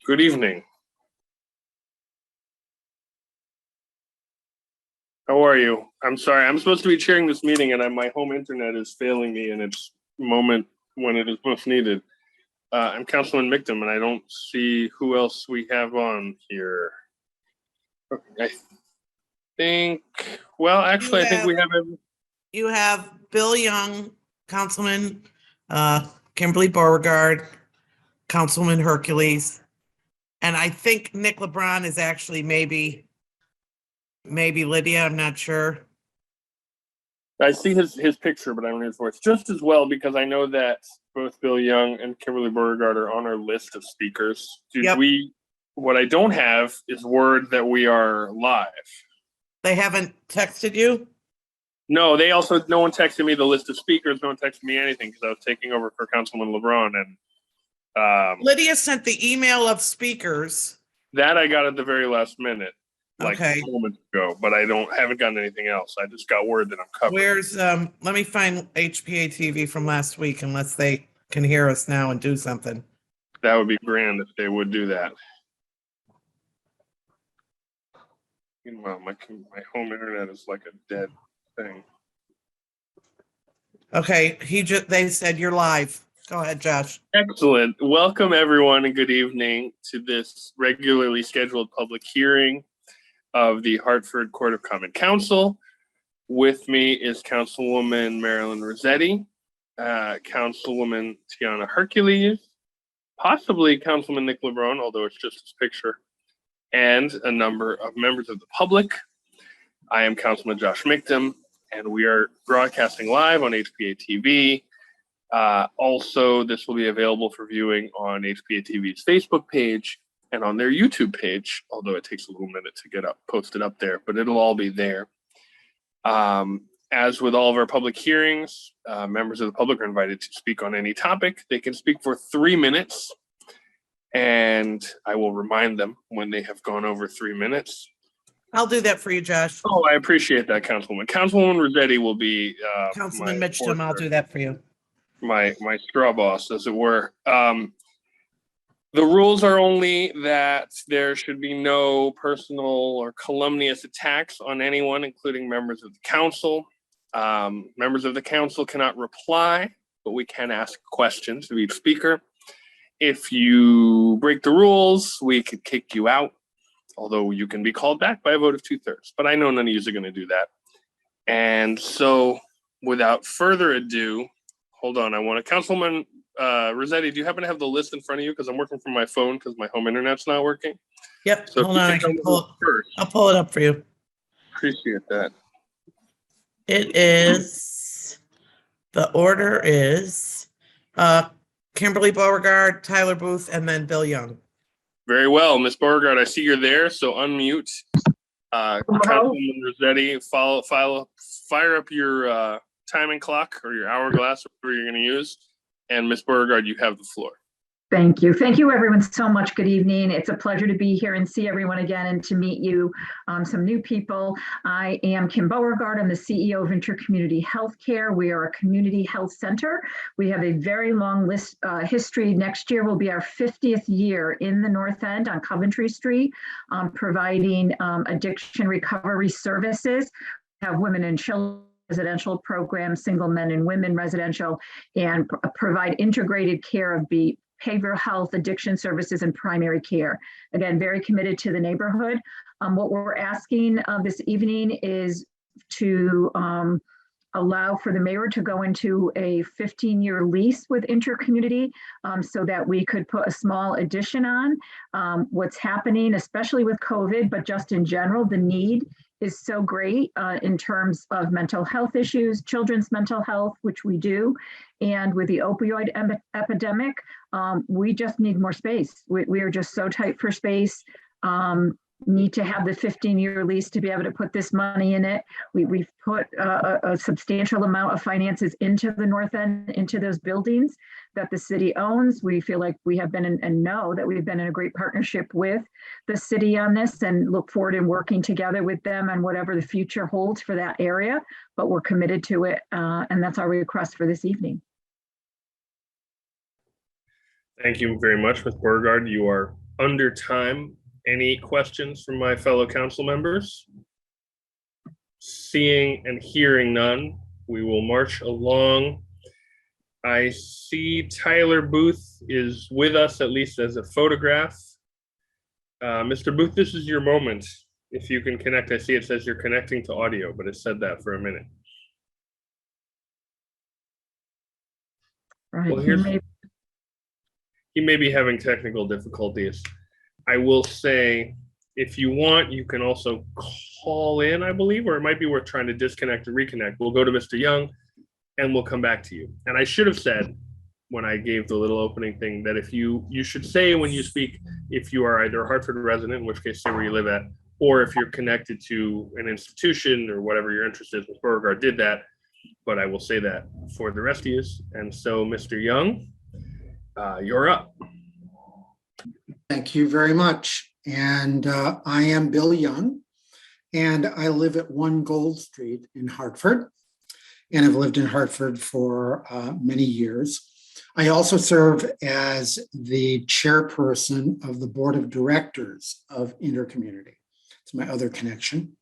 Good evening. How are you? I'm sorry, I'm supposed to be chairing this meeting and my home internet is failing me in its moment when it is most needed. I'm Councilman Mictum and I don't see who else we have on here. Okay, I think, well, actually, I think we have. You have Bill Young, Councilman Kimberly Beauregard, Councilman Hercules, and I think Nick LeBron is actually maybe Lydia. I'm not sure. I see his picture, but I don't hear his voice just as well because I know that both Bill Young and Kimberly Beauregard are on our list of speakers. Yep. What I don't have is word that we are live. They haven't texted you? No, no one texted me the list of speakers. No one texted me anything because I was taking over for Councilman LeBron. And Lydia sent the email of speakers. That I got at the very last minute, like Okay. moments ago, but haven't gotten anything else. I just got word that I'm covered. Where's, let me find HPA-TV from last week unless they can hear us now and do something. That would be grand if they would do that. Meanwhile, my home internet is like a dead thing. Okay, they said you're live. Go ahead, Josh. Excellent. Welcome everyone and good evening to this regularly scheduled public hearing of the Hartford Court of Common Council. With me is Councilwoman Marilyn Rossetti, Councilwoman Tiana Hercules, possibly Councilman Nick LeBron, although it's just his picture, and a number of members of the public. I am Councilman Josh Mictum, and we are broadcasting live on HPA-TV. Also, this will be available for viewing on HPA-TV's Facebook page and on their YouTube page, although it takes a little minute to get posted up there, but it'll all be there. As with all of our public hearings, members of the public are invited to speak on any topic. They can speak for 3 minutes, and I will remind them when they have gone over 3 minutes. I'll do that for you, Josh. Oh, I appreciate that, Councilwoman. Councilwoman Rossetti will be Councilman Mitchum, I'll do that for you. My straw boss, as it were. The rules are only that there should be no personal or calumnious attacks on anyone, including members of the council. Members of the council cannot reply, but we can ask questions of each speaker. If you break the rules, we could kick you out, although you can be called back by a vote of 2/3. But I know none of you are going to do that. And so without further ado, hold on, I want to, Councilwoman Rossetti, do you happen to have the list in front of you? Because I'm working from my phone because my home internet's not working. Yep, So hold on, I'll pull it up for you. Appreciate that. It is, the order is Kimberly Beauregard, Tyler Booth, and then Bill Young. Very well, Ms. Beauregard, I see you're there, so unmute. Councilwoman Rossetti, fire up your timing clock or your hourglass, whatever you're going to use. And Ms. Beauregard, you have the floor. Thank you. Thank you, everyone, so much. Good evening. It's a pleasure to be here and see everyone again and to meet you, some new people. I am Kim Beauregard. I'm the CEO of Intercommunity Healthcare. We are a community health center. We have a very long history. Next year will be our 50th year in the North End on Coventry Street, providing addiction recovery services. We have women and children residential programs, single men and women residential, and provide integrated care of behavioral health, addiction services, and primary care. Again, very committed to the neighborhood. What we're asking this evening is to allow for the mayor to go into a 15-year lease with Intercommunity so that we could put a small addition on. What's happening, especially with COVID, but just in general, the need is so great in terms of mental health issues, children's mental health, which we do. And with the opioid epidemic, we just need more space. We are just so tight for space. Need to have the 15-year lease to be able to put this money in it. We've put a substantial amount of finances into the North End, into those buildings that the city owns. We feel like we have been and know that we've been in a great partnership with the city on this and look forward to working together with them on whatever the future holds for that area, but we're committed to it. And that's our request for this evening. Thank you very much, Ms. Beauregard. You are under time. Any questions from my fellow council members? Seeing and hearing none, we will march along. I see Tyler Booth is with us, at least as a photograph. Mr. Booth, this is your moment. If you can connect, I see it says you're connecting to audio, but it said that for a minute. Right. Well, he may be having technical difficulties. I will say, if you want, you can also call in, I believe, or it might be worth trying to disconnect and reconnect. We'll go to Mr. Young and we'll come back to you. And I should have said when I gave the little opening thing that if you should say when you speak, if you are either a Hartford resident, in which case say where you live at, or if you're connected to an institution or whatever your interest is. Ms. Beauregard did that, but I will say that for the rest of you. And so, Mr. Young, you're up. Thank you very much. And I am Bill Young, and I live at 1 Gold Street in Hartford, and I've lived in Hartford for many years. I also serve as the chairperson of the board of directors of Intercommunity. It's my other connection.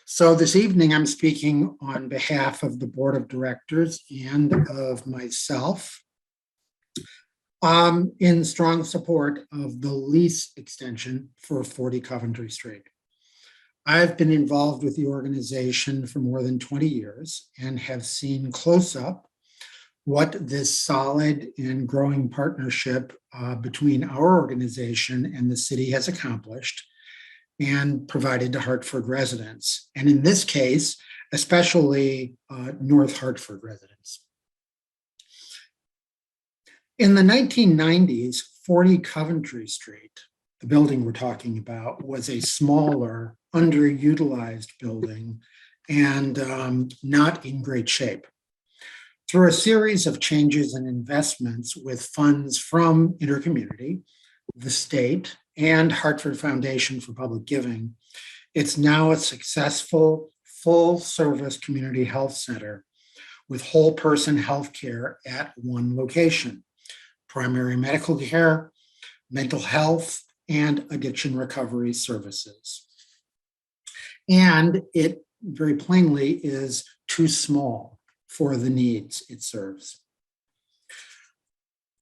So this evening, I'm speaking on behalf of the board of directors and of myself in strong support of the lease extension for 40 Coventry Street. I've been involved with the organization for more than 20 years and have seen close up what this solid and growing partnership between our organization and the city has accomplished and provided to Hartford residents, and in this case, especially North Hartford residents. In the 1990s, 40 Coventry Street, the building we're talking about, was a smaller, underutilized building and not in great shape. Through a series of changes and investments with funds from Intercommunity, the state, and Hartford Foundation for Public Giving, it's now a successful, full-service community health center with whole-person health care at 1 location: primary medical care, mental health, and addiction recovery services. And it very plainly is too small for the needs it serves.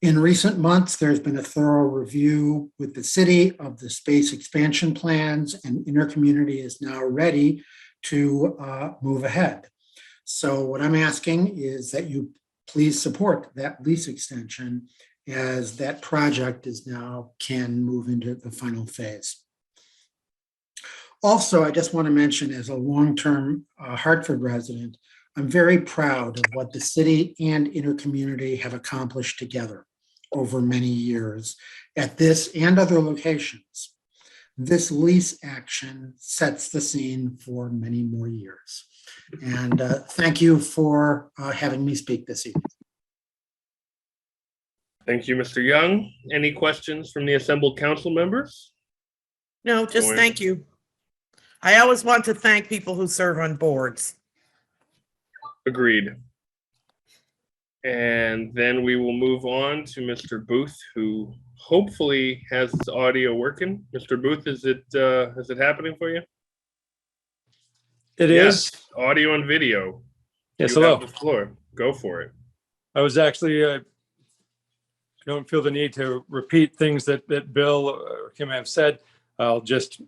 In recent months, there's been a thorough review with the city of the space expansion plans, and Intercommunity is now ready to move ahead. So what I'm asking is that you please support that lease extension, as that project is now can move into the final phase. Also, I just want to mention, as a long-term Hartford resident, I'm very proud of what the city and Intercommunity have accomplished together over many years at this and other locations. This lease action sets the scene for many more years. And thank you for having me speak this evening. Thank you, Mr. Young. Any questions from the assembled council members? No, just thank you. I always want to thank people who serve on boards. Agreed. And then we will move on to Mr. Booth, who hopefully has his audio working. Mr. Booth, is it happening for you? It Yes, is. audio and video. Yes, You hello. have the floor. Go for it. I was actually, I don't feel the need to repeat things that Bill or Kim have said. I'll just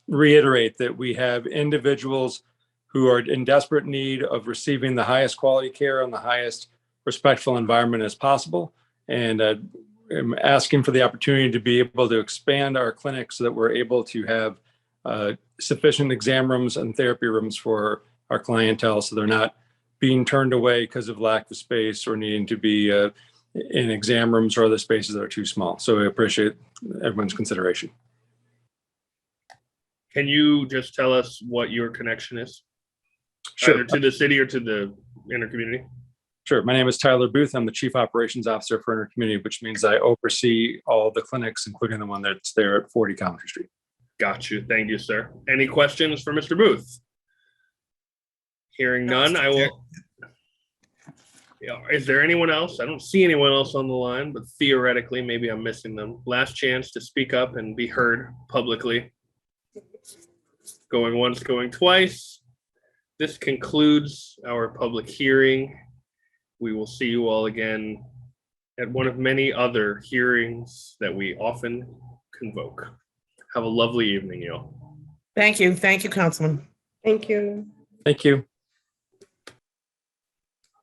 reiterate that we have individuals who are in desperate need of receiving the highest quality care and the highest respectful environment as possible. And I'm asking for the opportunity to be able to expand our clinic so that we're able to have sufficient exam rooms and therapy rooms for our clientele, so they're not being turned away because of lack of space or needing to be in exam rooms or other spaces that are too small. So I appreciate everyone's consideration. Can you just tell us what your connection is? Sure. Either to the city or to the Intercommunity? Sure. My name is Tyler Booth. I'm the Chief Operations Officer for Intercommunity, which means I oversee all the clinics, including the one that's there at 40 Coventry Street. Got you. Thank you, sir. Any questions for Mr. Booth? Hearing none, I will. Yeah, is there anyone else? I don't see anyone else on the line, but theoretically, maybe I'm missing them. Last chance to speak up and be heard publicly. Going once, going twice. This concludes our public hearing. We will see you all again at one of many other hearings that we often convoke. Have a lovely evening, y'all. Thank you. Thank you, Councilman. Thank you. Thank you.